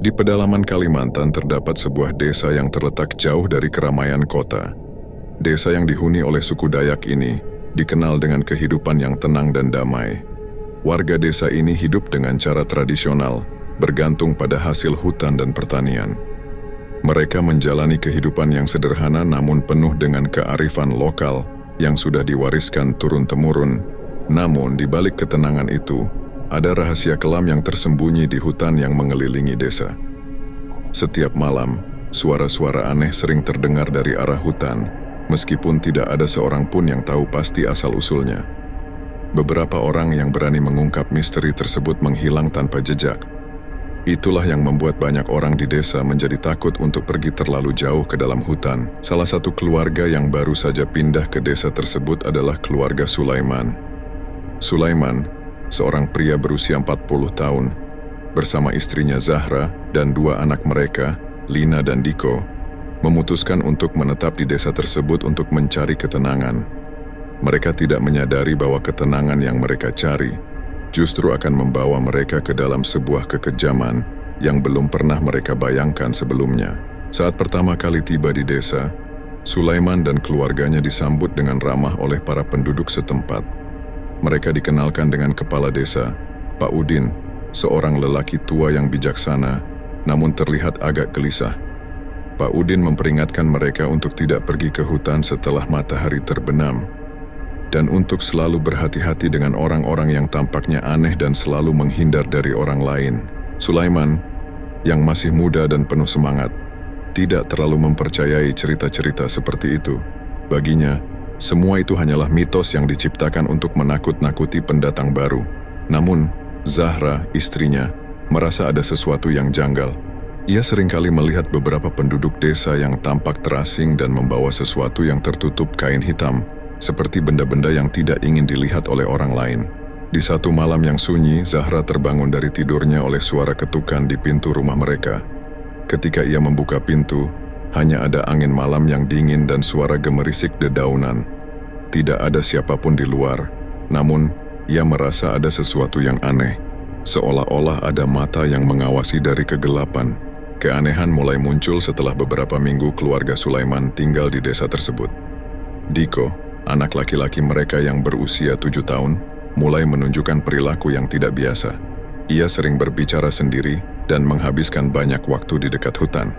Di pedalaman Kalimantan terdapat sebuah desa yang terletak jauh dari keramaian kota. Desa yang dihuni oleh suku Dayak ini dikenal dengan kehidupan yang tenang dan damai. Warga desa ini hidup dengan cara tradisional, bergantung pada hasil hutan dan pertanian. Mereka menjalani kehidupan yang sederhana namun penuh dengan kearifan lokal yang sudah diwariskan turun-temurun. Namun di balik ketenangan itu, ada rahasia kelam yang tersembunyi di hutan yang mengelilingi desa. Setiap malam, suara-suara aneh sering terdengar dari arah hutan, meskipun tidak ada seorang pun yang tahu pasti asal-usulnya. Beberapa orang yang berani mengungkap misteri tersebut menghilang tanpa jejak. Itulah yang membuat banyak orang di desa menjadi takut untuk pergi terlalu jauh ke dalam hutan. Salah satu keluarga yang baru saja pindah ke desa tersebut adalah keluarga Sulaiman. Sulaiman, seorang pria berusia 40 tahun, bersama istrinya Zahra dan dua anak mereka, Lina dan Diko, memutuskan untuk menetap di desa tersebut untuk mencari ketenangan. Mereka tidak menyadari bahwa ketenangan yang mereka cari justru akan membawa mereka ke dalam sebuah kekejaman yang belum pernah mereka bayangkan sebelumnya. Saat pertama kali tiba di desa, Sulaiman dan keluarganya disambut dengan ramah oleh para penduduk setempat. Mereka dikenalkan dengan kepala desa, Pak Udin, seorang lelaki tua yang bijaksana, namun terlihat agak gelisah. Pak Udin memperingatkan mereka untuk tidak pergi ke hutan setelah matahari terbenam, dan untuk selalu berhati-hati dengan orang-orang yang tampaknya aneh dan selalu menghindar dari orang lain. Sulaiman, yang masih muda dan penuh semangat, tidak terlalu mempercayai cerita-cerita seperti itu. Baginya, semua itu hanyalah mitos yang diciptakan untuk menakut-nakuti pendatang baru. Namun, Zahra, istrinya, merasa ada sesuatu yang janggal. Ia seringkali melihat beberapa penduduk desa yang tampak terasing dan membawa sesuatu yang tertutup kain hitam, seperti benda-benda yang tidak ingin dilihat oleh orang lain. Di satu malam yang sunyi, Zahra terbangun dari tidurnya oleh suara ketukan di pintu rumah mereka. Ketika ia membuka pintu, hanya ada angin malam yang dingin dan suara gemerisik dedaunan. Tidak ada siapapun di luar, namun ia merasa ada sesuatu yang aneh, seolah-olah ada mata yang mengawasi dari kegelapan. Keanehan mulai muncul setelah beberapa minggu keluarga Sulaiman tinggal di desa tersebut. Diko, anak laki-laki mereka yang berusia 7 tahun, mulai menunjukkan perilaku yang tidak biasa. Ia sering berbicara sendiri dan menghabiskan banyak waktu di dekat hutan.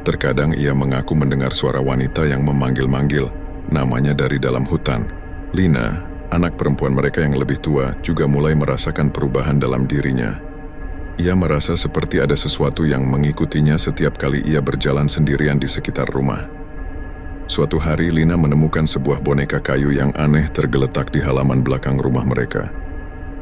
Terkadang ia mengaku mendengar suara wanita yang memanggil-manggil namanya dari dalam hutan. Lina, anak perempuan mereka yang lebih tua, juga mulai merasakan perubahan dalam dirinya. Ia merasa seperti ada sesuatu yang mengikutinya setiap kali ia berjalan sendirian di sekitar rumah. Suatu hari Lina menemukan sebuah boneka kayu yang aneh tergeletak di halaman belakang rumah mereka.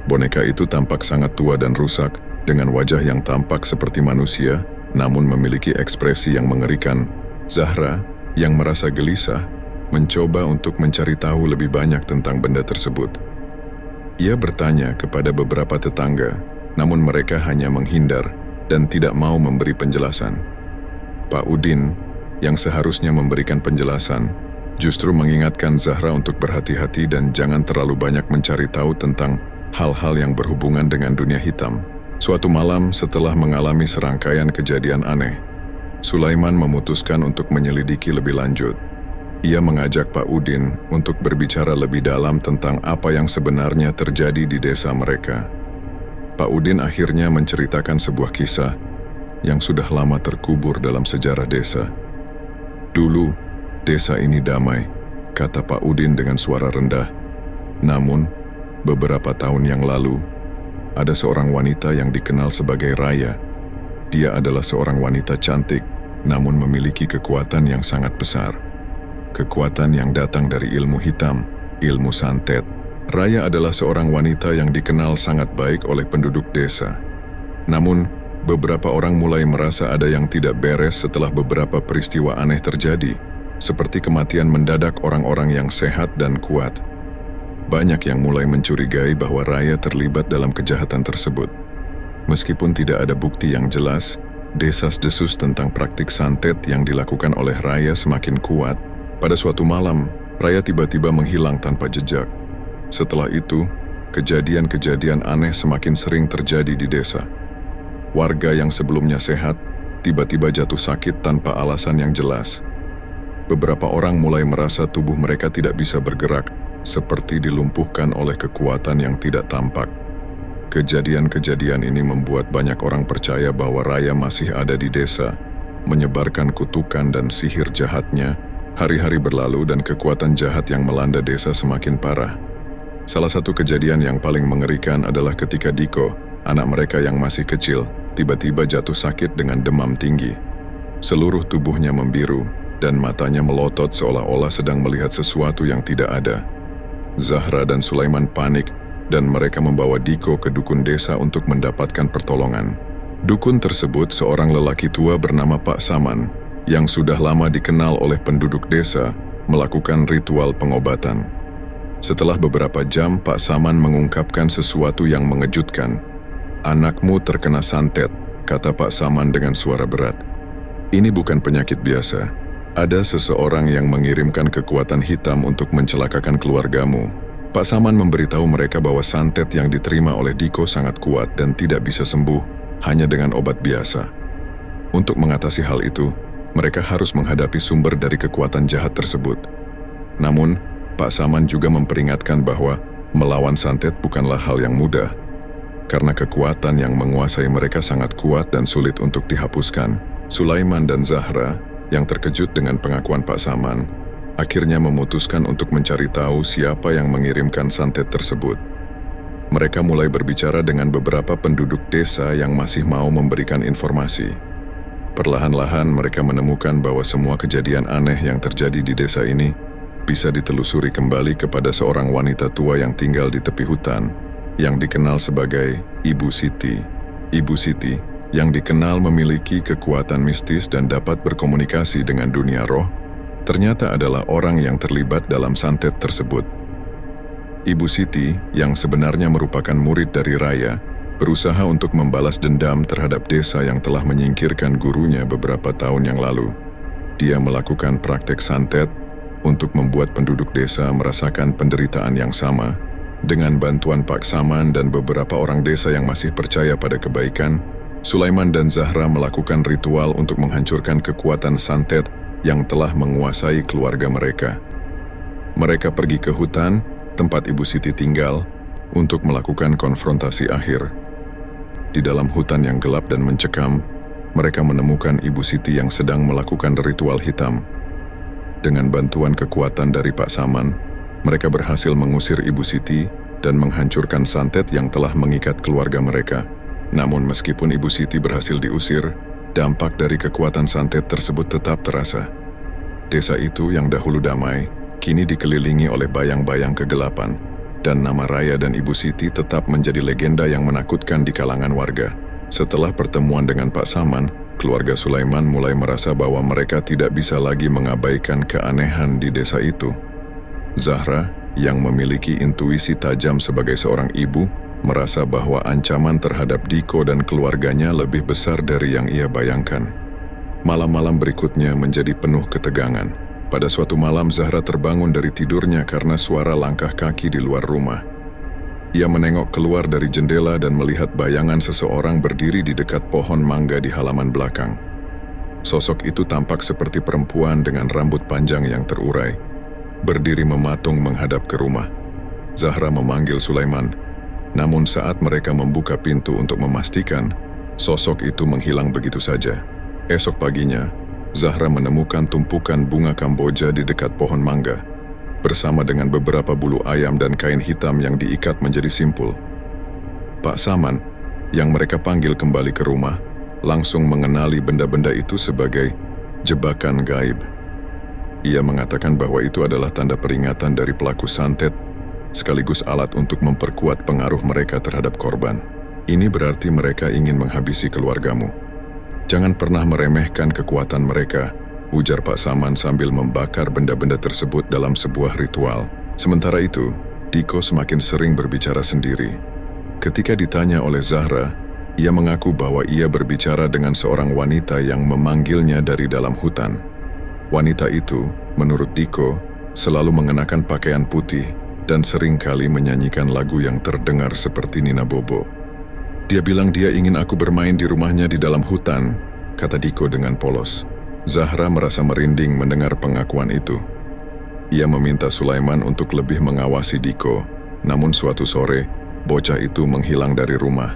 Boneka itu tampak sangat tua dan rusak, dengan wajah yang tampak seperti manusia, namun memiliki ekspresi yang mengerikan. Zahra, yang merasa gelisah, mencoba untuk mencari tahu lebih banyak tentang benda tersebut. Ia bertanya kepada beberapa tetangga, namun mereka hanya menghindar dan tidak mau memberi penjelasan. Pak Udin, yang seharusnya memberikan penjelasan, justru mengingatkan Zahra untuk berhati-hati dan jangan terlalu banyak mencari tahu tentang hal-hal yang berhubungan dengan dunia hitam. Suatu malam setelah mengalami serangkaian kejadian aneh, Sulaiman memutuskan untuk menyelidiki lebih lanjut. Ia mengajak Pak Udin untuk berbicara lebih dalam tentang apa yang sebenarnya terjadi di desa mereka. Pak Udin akhirnya menceritakan sebuah kisah yang sudah lama terkubur dalam sejarah desa. Dulu, desa ini damai, kata Pak Udin dengan suara rendah. Namun, beberapa tahun yang lalu, ada seorang wanita yang dikenal sebagai Raya. Dia adalah seorang wanita cantik, namun memiliki kekuatan yang sangat besar. Kekuatan yang datang dari ilmu hitam, ilmu santet. Raya adalah seorang wanita yang dikenal sangat baik oleh penduduk desa. Namun, beberapa orang mulai merasa ada yang tidak beres setelah beberapa peristiwa aneh terjadi, seperti kematian mendadak orang-orang yang sehat dan kuat. Banyak yang mulai mencurigai bahwa Raya terlibat dalam kejahatan tersebut. Meskipun tidak ada bukti yang jelas, desas-desus tentang praktik santet yang dilakukan oleh Raya semakin kuat. Pada suatu malam, Raya tiba-tiba menghilang tanpa jejak. Setelah itu, kejadian-kejadian aneh semakin sering terjadi di desa. Warga yang sebelumnya sehat, tiba-tiba jatuh sakit tanpa alasan yang jelas. Beberapa orang mulai merasa tubuh mereka tidak bisa bergerak, seperti dilumpuhkan oleh kekuatan yang tidak tampak. Kejadian-kejadian ini membuat banyak orang percaya bahwa Raya masih ada di desa, menyebarkan kutukan dan sihir jahatnya. Hari-hari berlalu dan kekuatan jahat yang melanda desa semakin parah. Salah satu kejadian yang paling mengerikan adalah ketika Diko, anak mereka yang masih kecil, tiba-tiba jatuh sakit dengan demam tinggi. Seluruh tubuhnya membiru dan matanya melotot seolah-olah sedang melihat sesuatu yang tidak ada. Zahra dan Sulaiman panik dan mereka membawa Diko ke dukun desa untuk mendapatkan pertolongan. Dukun tersebut seorang lelaki tua bernama Pak Saman yang sudah lama dikenal oleh penduduk desa melakukan ritual pengobatan. Setelah beberapa jam, Pak Saman mengungkapkan sesuatu yang mengejutkan. "Anakmu terkena santet," kata Pak Saman dengan suara berat. "Ini bukan penyakit biasa. Ada seseorang yang mengirimkan kekuatan hitam untuk mencelakakan keluargamu." Pak Saman memberitahu mereka bahwa santet yang diterima oleh Diko sangat kuat dan tidak bisa sembuh hanya dengan obat biasa. Untuk mengatasi hal itu, mereka harus menghadapi sumber dari kekuatan jahat tersebut. Namun, Pak Saman juga memperingatkan bahwa melawan santet bukanlah hal yang mudah, karena kekuatan yang menguasai mereka sangat kuat dan sulit untuk dihapuskan. Sulaiman dan Zahra, yang terkejut dengan pengakuan Pak Saman, akhirnya memutuskan untuk mencari tahu siapa yang mengirimkan santet tersebut. Mereka mulai berbicara dengan beberapa penduduk desa yang masih mau memberikan informasi. Perlahan-lahan mereka menemukan bahwa semua kejadian aneh yang terjadi di desa ini bisa ditelusuri kembali kepada seorang wanita tua yang tinggal di tepi hutan, yang dikenal sebagai Ibu Siti. Ibu Siti, yang dikenal memiliki kekuatan mistis dan dapat berkomunikasi dengan dunia roh, ternyata adalah orang yang terlibat dalam santet tersebut. Ibu Siti, yang sebenarnya merupakan murid dari Raya, berusaha untuk membalas dendam terhadap desa yang telah menyingkirkan gurunya beberapa tahun yang lalu. Dia melakukan praktek santet untuk membuat penduduk desa merasakan penderitaan yang sama. Dengan bantuan Pak Saman dan beberapa orang desa yang masih percaya pada kebaikan, Sulaiman dan Zahra melakukan ritual untuk menghancurkan kekuatan santet yang telah menguasai keluarga mereka. Mereka pergi ke hutan, tempat Ibu Siti tinggal, untuk melakukan konfrontasi akhir. Di dalam hutan yang gelap dan mencekam, mereka menemukan Ibu Siti yang sedang melakukan ritual hitam. Dengan bantuan kekuatan dari Pak Saman, mereka berhasil mengusir Ibu Siti dan menghancurkan santet yang telah mengikat keluarga mereka. Namun meskipun Ibu Siti berhasil diusir, dampak dari kekuatan santet tersebut tetap terasa. Desa itu yang dahulu damai, kini dikelilingi oleh bayang-bayang kegelapan, dan nama Raya dan Ibu Siti tetap menjadi legenda yang menakutkan di kalangan warga. Setelah pertemuan dengan Pak Saman, keluarga Sulaiman mulai merasa bahwa mereka tidak bisa lagi mengabaikan keanehan di desa itu. Zahra, yang memiliki intuisi tajam sebagai seorang ibu, merasa bahwa ancaman terhadap Diko dan keluarganya lebih besar dari yang ia bayangkan. Malam-malam berikutnya menjadi penuh ketegangan. Pada suatu malam, Zahra terbangun dari tidurnya karena suara langkah kaki di luar rumah. Ia menengok keluar dari jendela dan melihat bayangan seseorang berdiri di dekat pohon mangga di halaman belakang. Sosok itu tampak seperti perempuan dengan rambut panjang yang terurai, berdiri mematung menghadap ke rumah. Zahra memanggil Sulaiman, namun saat mereka membuka pintu untuk memastikan, sosok itu menghilang begitu saja. Esok paginya, Zahra menemukan tumpukan bunga kamboja di dekat pohon mangga, bersama dengan beberapa bulu ayam dan kain hitam yang diikat menjadi simpul. Pak Saman, yang mereka panggil kembali ke rumah, langsung mengenali benda-benda itu sebagai jebakan gaib. Ia mengatakan bahwa itu adalah tanda peringatan dari pelaku santet, sekaligus alat untuk memperkuat pengaruh mereka terhadap korban. Ini berarti mereka ingin menghabisi keluargamu. Jangan pernah meremehkan kekuatan mereka, ujar Pak Saman sambil membakar benda-benda tersebut dalam sebuah ritual. Sementara itu, Diko semakin sering berbicara sendiri. Ketika ditanya oleh Zahra, ia mengaku bahwa ia berbicara dengan seorang wanita yang memanggilnya dari dalam hutan. Wanita itu, menurut Diko, selalu mengenakan pakaian putih dan seringkali menyanyikan lagu yang terdengar seperti Nina Bobo. Dia bilang dia ingin aku bermain di rumahnya di dalam hutan, kata Diko dengan polos. Zahra merasa merinding mendengar pengakuan itu. Ia meminta Sulaiman untuk lebih mengawasi Diko, namun suatu sore, bocah itu menghilang dari rumah.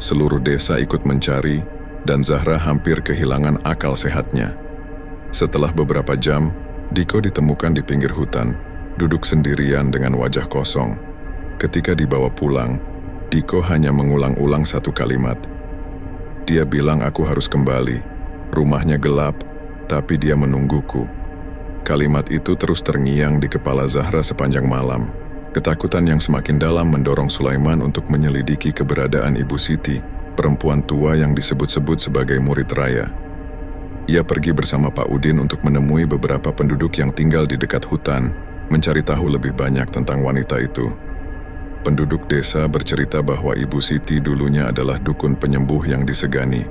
Seluruh desa ikut mencari, dan Zahra hampir kehilangan akal sehatnya. Setelah beberapa jam, Diko ditemukan di pinggir hutan, duduk sendirian dengan wajah kosong. Ketika dibawa pulang, Diko hanya mengulang-ulang satu kalimat. Dia bilang aku harus kembali. Rumahnya gelap, tapi dia menungguku. Kalimat itu terus terngiang di kepala Zahra sepanjang malam. Ketakutan yang semakin dalam mendorong Sulaiman untuk menyelidiki keberadaan Ibu Siti, perempuan tua yang disebut-sebut sebagai murid raya. Ia pergi bersama Pak Udin untuk menemui beberapa penduduk yang tinggal di dekat hutan, mencari tahu lebih banyak tentang wanita itu. Penduduk desa bercerita bahwa Ibu Siti dulunya adalah dukun penyembuh yang disegani.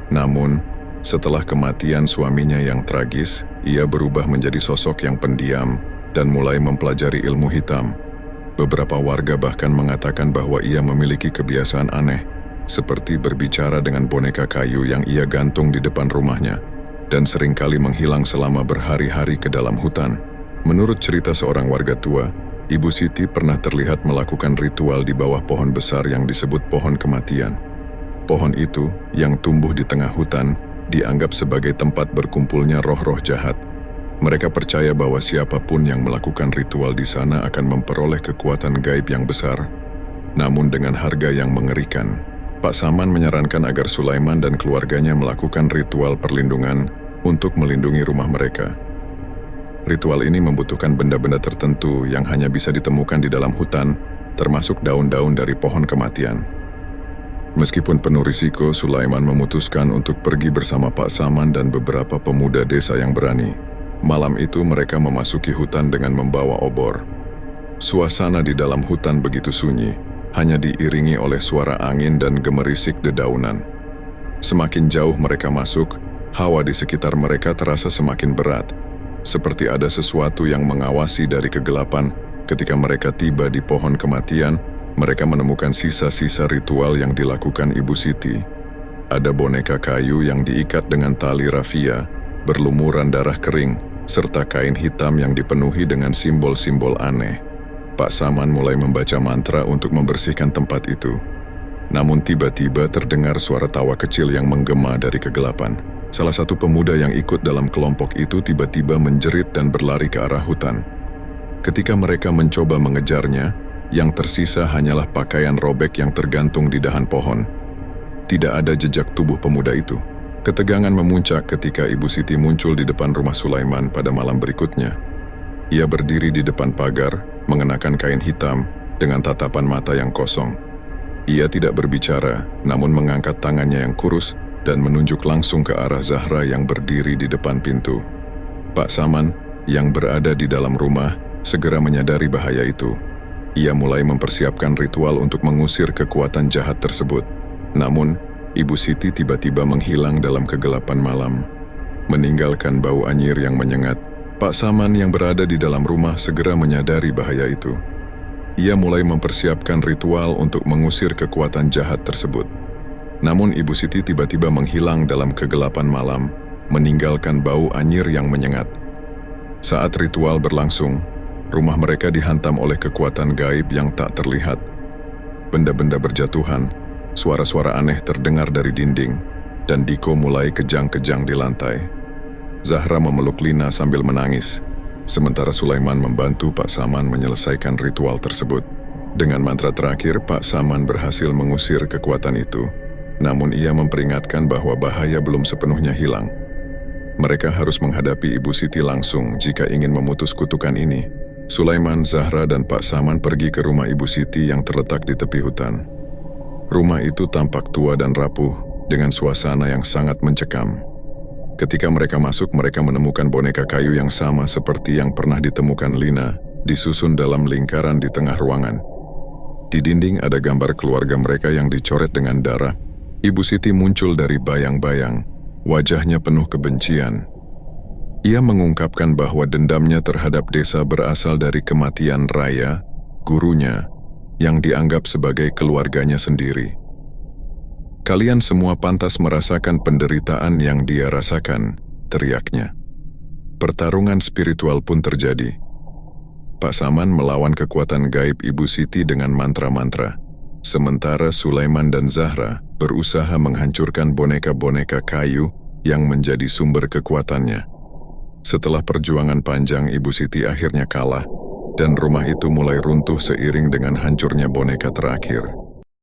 Namun, setelah kematian suaminya yang tragis, ia berubah menjadi sosok yang pendiam dan mulai mempelajari ilmu hitam. Beberapa warga bahkan mengatakan bahwa ia memiliki kebiasaan aneh, seperti berbicara dengan boneka kayu yang ia gantung di depan rumahnya, dan seringkali menghilang selama berhari-hari ke dalam hutan. Menurut cerita seorang warga tua, Ibu Siti pernah terlihat melakukan ritual di bawah pohon besar yang disebut pohon kematian. Pohon itu, yang tumbuh di tengah hutan, dianggap sebagai tempat berkumpulnya roh-roh jahat. Mereka percaya bahwa siapapun yang melakukan ritual di sana akan memperoleh kekuatan gaib yang besar, namun dengan harga yang mengerikan. Pak Saman menyarankan agar Sulaiman dan keluarganya melakukan ritual perlindungan untuk melindungi rumah mereka. Ritual ini membutuhkan benda-benda tertentu yang hanya bisa ditemukan di dalam hutan, termasuk daun-daun dari pohon kematian. Meskipun penuh risiko, Sulaiman memutuskan untuk pergi bersama Pak Saman dan beberapa pemuda desa yang berani. Malam itu mereka memasuki hutan dengan membawa obor. Suasana di dalam hutan begitu sunyi, hanya diiringi oleh suara angin dan gemerisik dedaunan. Semakin jauh mereka masuk, hawa di sekitar mereka terasa semakin berat, seperti ada sesuatu yang mengawasi dari kegelapan. Ketika mereka tiba di pohon kematian, mereka menemukan sisa-sisa ritual yang dilakukan Ibu Siti. Ada boneka kayu yang diikat dengan tali rafia, berlumuran darah kering, serta kain hitam yang dipenuhi dengan simbol-simbol aneh. Pak Saman mulai membaca mantra untuk membersihkan tempat itu. Namun tiba-tiba terdengar suara tawa kecil yang menggema dari kegelapan. Salah satu pemuda yang ikut dalam kelompok itu tiba-tiba menjerit dan berlari ke arah hutan. Ketika mereka mencoba mengejarnya, yang tersisa hanyalah pakaian robek yang tergantung di dahan pohon. Tidak ada jejak tubuh pemuda itu. Ketegangan memuncak ketika Ibu Siti muncul di depan rumah Sulaiman pada malam berikutnya. Ia berdiri di depan pagar, mengenakan kain hitam, dengan tatapan mata yang kosong. Ia tidak berbicara, namun mengangkat tangannya yang kurus, dan menunjuk langsung ke arah Zahra yang berdiri di depan pintu. Pak Saman, yang berada di dalam rumah, segera menyadari bahaya itu. Ia mulai mempersiapkan ritual untuk mengusir kekuatan jahat tersebut. Namun, Ibu Siti tiba-tiba menghilang dalam kegelapan malam, meninggalkan bau anyir yang menyengat. Pak Saman yang berada di dalam rumah segera menyadari bahaya itu. Ia mulai mempersiapkan ritual untuk mengusir kekuatan jahat tersebut. Namun Ibu Siti tiba-tiba menghilang dalam kegelapan malam, meninggalkan bau anyir yang menyengat. Saat ritual berlangsung, rumah mereka dihantam oleh kekuatan gaib yang tak terlihat. Benda-benda berjatuhan, suara-suara aneh terdengar dari dinding, dan Diko mulai kejang-kejang di lantai. Zahra memeluk Lina sambil menangis, sementara Sulaiman membantu Pak Saman menyelesaikan ritual tersebut. Dengan mantra terakhir, Pak Saman berhasil mengusir kekuatan itu. Namun ia memperingatkan bahwa bahaya belum sepenuhnya hilang. Mereka harus menghadapi Ibu Siti langsung jika ingin memutus kutukan ini. Sulaiman, Zahra, dan Pak Saman pergi ke rumah Ibu Siti yang terletak di tepi hutan. Rumah itu tampak tua dan rapuh, dengan suasana yang sangat mencekam. Ketika mereka masuk, mereka menemukan boneka kayu yang sama seperti yang pernah ditemukan Lina, disusun dalam lingkaran di tengah ruangan. Di dinding ada gambar keluarga mereka yang dicoret dengan darah. Ibu Siti muncul dari bayang-bayang, wajahnya penuh kebencian. Ia mengungkapkan bahwa dendamnya terhadap desa berasal dari kematian Raya, gurunya, yang dianggap sebagai keluarganya sendiri. Kalian semua pantas merasakan penderitaan yang dia rasakan, teriaknya. Pertarungan spiritual pun terjadi. Pak Saman melawan kekuatan gaib Ibu Siti dengan mantra-mantra, sementara Sulaiman dan Zahra berusaha menghancurkan boneka-boneka kayu yang menjadi sumber kekuatannya. Setelah perjuangan panjang, Ibu Siti akhirnya kalah, dan rumah itu mulai runtuh seiring dengan hancurnya boneka terakhir.